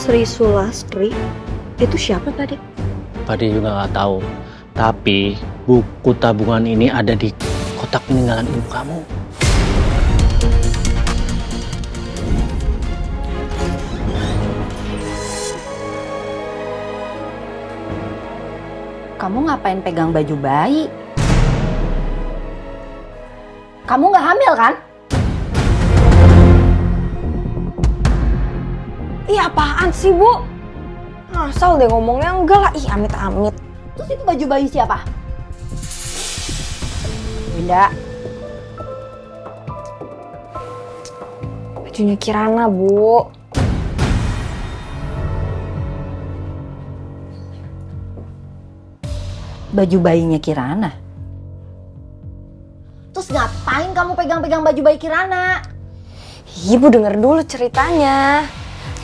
Sri Sulastri itu siapa tadi? Padi juga nggak tahu. Tapi buku tabungan ini ada di kotak peninggalan ibu kamu. Kamu ngapain pegang baju bayi? Kamu nggak hamil kan? Ih, apaan sih, Bu? Asal deh ngomongnya enggak lah. Ih, amit-amit. Terus itu baju bayi siapa? Winda. Bajunya Kirana, Bu. Baju bayinya Kirana? Terus ngapain kamu pegang-pegang baju bayi Kirana? Ibu denger dulu ceritanya.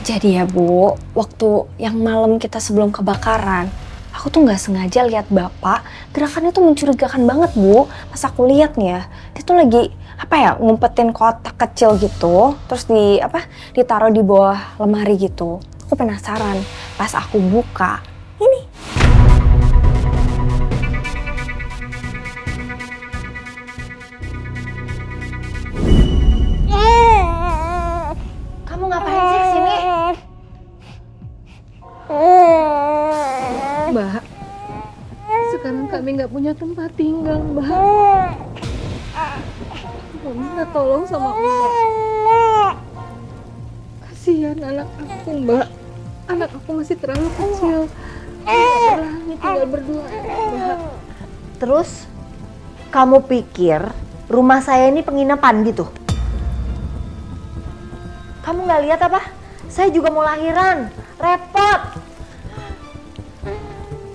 Jadi ya, Bu, waktu yang malam kita sebelum kebakaran, aku tuh nggak sengaja lihat Bapak, gerakannya tuh mencurigakan banget, Bu. Pas aku lihat nih ya, dia tuh lagi ngumpetin kotak kecil gitu, terus ditaruh di bawah lemari gitu. Aku penasaran, pas aku buka, ini. Kamu ngapain sih kesini? Mbak, sekarang kami nggak punya tempat tinggal, Mbak. Aku minta tolong sama Mbak. Kasihan anak aku, Mbak. Anak aku masih terlalu kecil. Kami tinggal berdua, Mbak. Terus kamu pikir rumah saya ini penginapan gitu? Kamu nggak lihat apa? Saya juga mau lahiran, repot.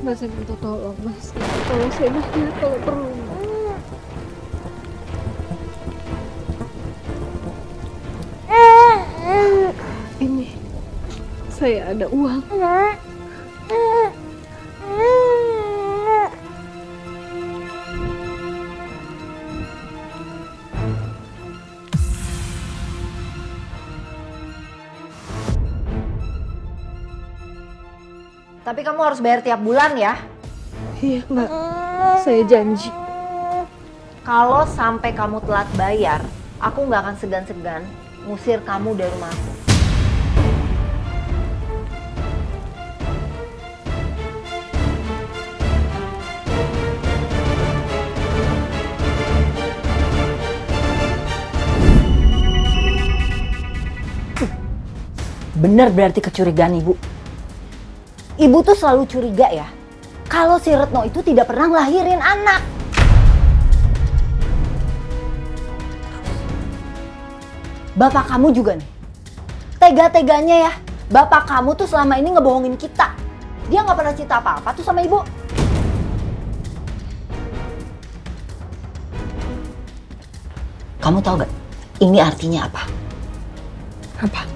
Mas, saya minta tolong, Mas. Tolong saya bayar kalau perlu. Ini, saya ada uang. Tapi kamu harus bayar tiap bulan ya. Iya, Mbak. Saya janji. Kalau sampai kamu telat bayar, aku nggak akan segan-segan ngusir kamu dari rumah aku. Bener berarti kecurigaan ibu. Ibu tuh selalu curiga ya, kalau si Retno itu tidak pernah ngelahirin anak. Bapak kamu juga nih, tega-teganya ya. Bapak kamu tuh selama ini ngebohongin kita. Dia nggak pernah cerita apa-apa tuh sama ibu. Kamu tahu gak, ini artinya apa? Apa?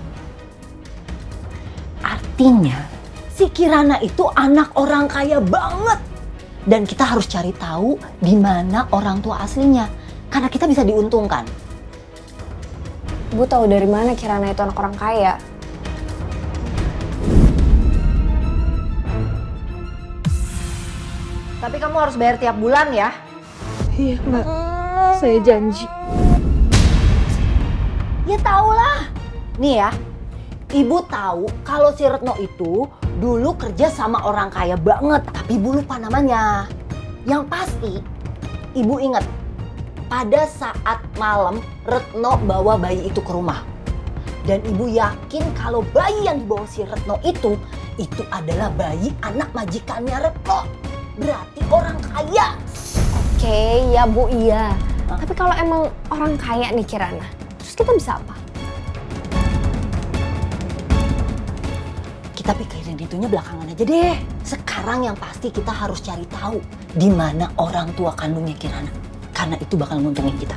Artinya, si Kirana itu anak orang kaya banget. Dan kita harus cari tahu di mana orang tua aslinya. Karena kita bisa diuntungkan. Bu tahu dari mana Kirana itu anak orang kaya? Tapi kamu harus bayar tiap bulan ya. Iya, Mbak. Saya janji. Ya tahulah. Nih ya, ibu tahu kalau si Retno itu dulu kerja sama orang kaya banget. Tapi ibu lupa namanya. Yang pasti, ibu ingat. Pada saat malam, Retno bawa bayi itu ke rumah. Dan ibu yakin kalau bayi yang dibawa si Retno itu adalah bayi anak majikannya Retno. Berarti orang kaya. Oke, ya Bu, iya. Tapi kalau emang orang kaya nih Kirana, terus kita bisa apa? Kita pikirin itunya belakangan aja deh. Sekarang yang pasti kita harus cari tahu di mana orang tua kandungnya Kirana. Karena itu bakal nguntungin kita.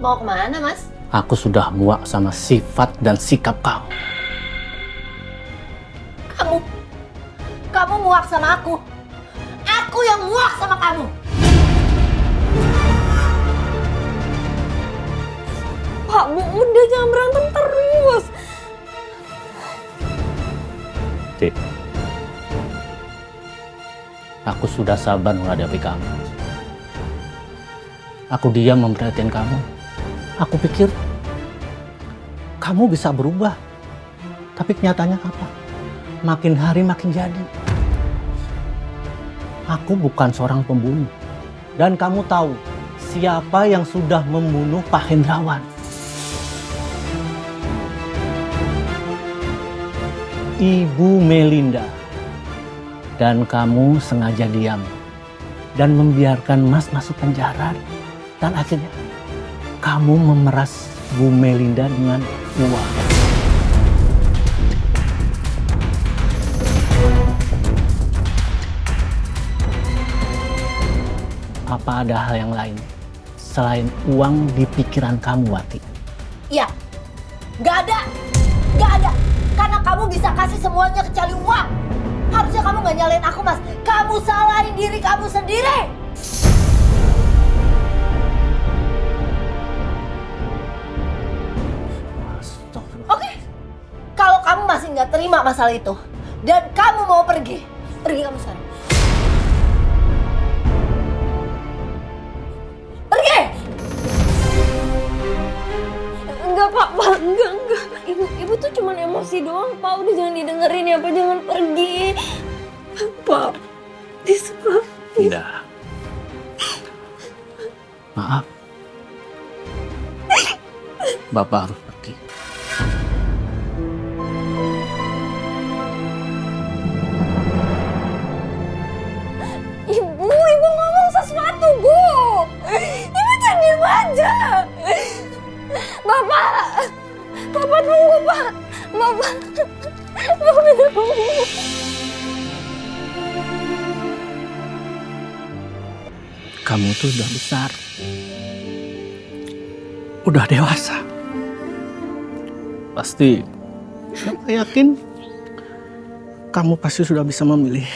Mau kemana, Mas? Aku sudah muak sama sifat dan sikap kamu. Kamu muak sama aku. Aku yang muak sama kamu. Pak, Bu, udah jangan berantem terus. Cik, aku sudah sabar menghadapi kamu. Aku diam memperhatikan kamu. Aku pikir kamu bisa berubah. Tapi kenyataannya apa? Makin hari makin jadi. Aku bukan seorang pembunuh. Dan kamu tahu siapa yang sudah membunuh Pak Hendrawan. Ibu Melinda. Dan kamu sengaja diam dan membiarkan Mas masuk penjara. Dan akhirnya kamu memeras Bu Melinda dengan uang. Apa ada hal yang lain selain uang di pikiran kamu, Wati? Iya, nggak ada. Karena kamu bisa kasih semuanya kecuali uang. Harusnya kamu nggak nyalain aku, Mas. Kamu salahin diri kamu sendiri. Oke, kalau kamu masih nggak terima masalah itu dan kamu mau pergi kamu sekarang. Pergi! Enggak, Pak, enggak. Ibu tuh cuman emosi doang, Pak. Udah jangan didengerin ya, Pak. Jangan pergi. Pak, disuruh. Tidak. Maaf. Bapak harus pergi. Ibu ngomong sesuatu, Bu. Ibu jangan diem aja. Bapak tunggu, Pak. Bapak tunggu. Kamu tuh udah besar. Udah dewasa. Pasti, Bapak yakin kamu pasti sudah bisa memilih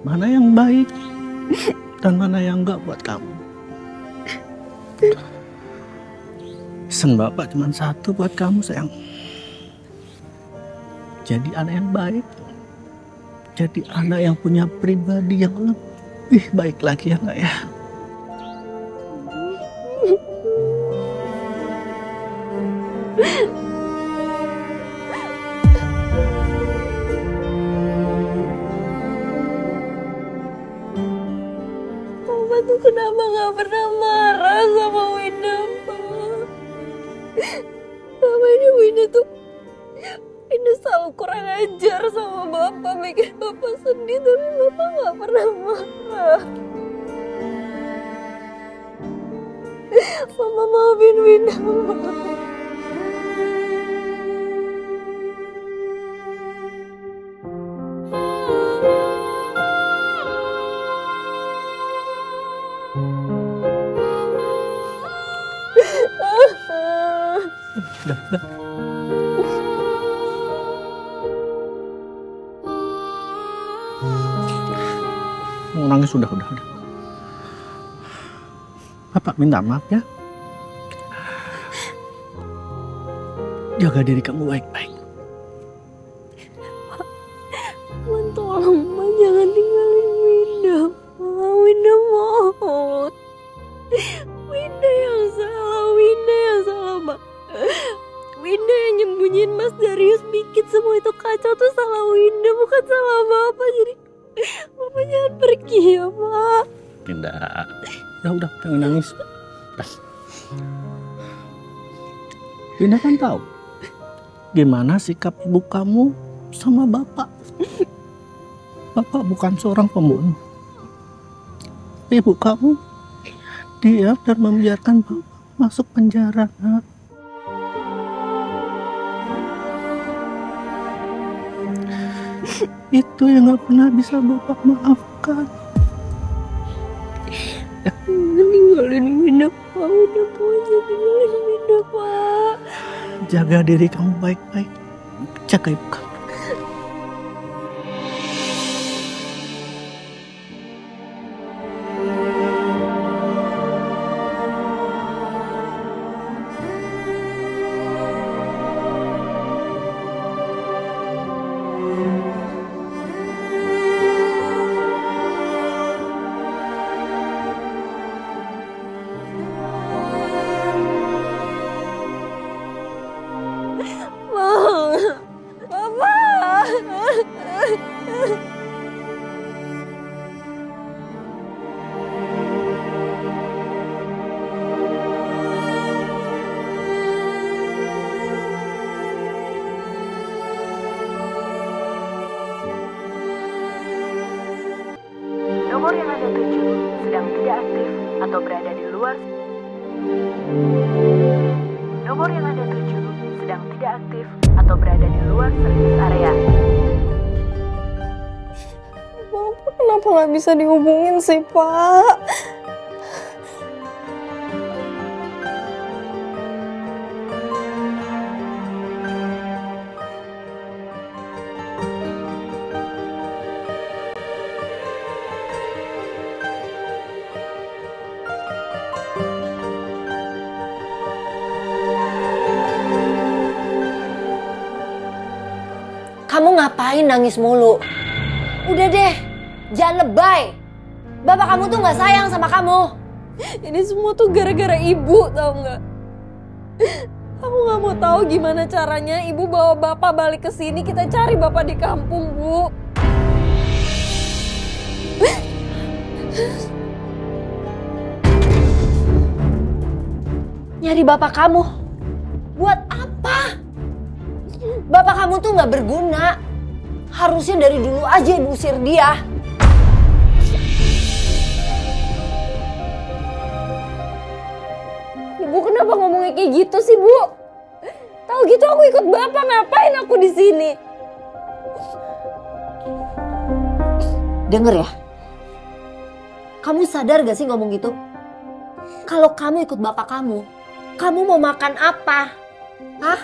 mana yang baik dan mana yang enggak buat kamu. Pesan Bapak cuma satu buat kamu, sayang. Jadi anak yang baik. Jadi anak yang punya pribadi yang lebih baik lagi, ya enggak ya? Bapak tuh kenapa gak pernah marah sama Winda, Pak? Sama ini Winda selalu kurang ajar sama Bapak, bikin Bapak sedih, tapi Bapak gak pernah marah. Mama maafin Winda, Pak. Udah. Mau nangis udah. Bapak minta maaf ya. Jaga diri kamu baik-baik. Man, tolong, Man, jangan tinggalin Winda, Pak. Winda mohon. Winda yang salah, Pak. Winda yang nyembunyiin Mas Darius, bikin semua itu kacau tuh salah Winda, bukan salah Bapak. Jadi Bapak jangan pergi ya, Pak. Tidak. Udah, jangan nangis. Winda kan tahu gimana sikap ibu kamu sama bapak. Bapak bukan seorang pembunuh. Ibu kamu diam dan membiarkan bapak masuk penjara. Nak. Itu yang gak pernah bisa bapak maafkan. Mending tinggalin Winda, Pak. Winda aja tinggalin Winda, Pak. Jaga diri kamu baik-baik. Jaga ibu kamu. Nomor yang Anda tuju sedang tidak aktif atau berada di luar. Nomor yang Anda tuju sedang tidak aktif atau berada di luar service area. Bapak kenapa nggak bisa dihubungin sih, Pak? Kamu ngapain nangis mulu? Udah deh, jangan lebay. Bapak kamu tuh nggak sayang sama kamu. Ini semua tuh gara-gara ibu, tau nggak? Aku nggak mau tahu gimana caranya ibu bawa bapak balik ke sini. Kita cari bapak di kampung, Bu. Nyari bapak kamu? Buat apa? Bapak kamu tuh nggak berguna. Harusnya dari dulu aja ibu usir dia. Ibu kenapa ngomongnya kayak gitu sih, Bu? Tahu gitu aku ikut bapak, ngapain aku di sini? Denger ya. Kamu sadar gak sih ngomong gitu? Kalau kamu ikut bapak kamu mau makan apa? Hah?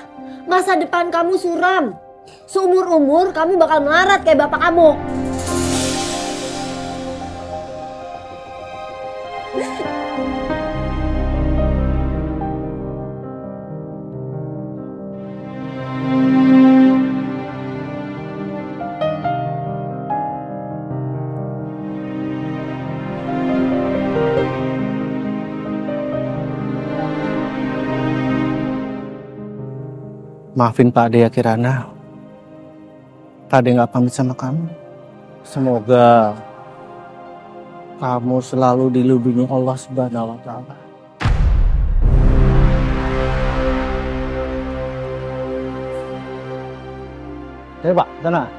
Masa depan kamu suram. Seumur-umur kamu bakal melarat kayak bapak kamu. Maafin Pak Ade ya Kirana. Pak Ade nggak pamit sama kamu. Semoga kamu selalu dilindungi Allah Subhanahu wa Ta'ala. Oke Pak, sana.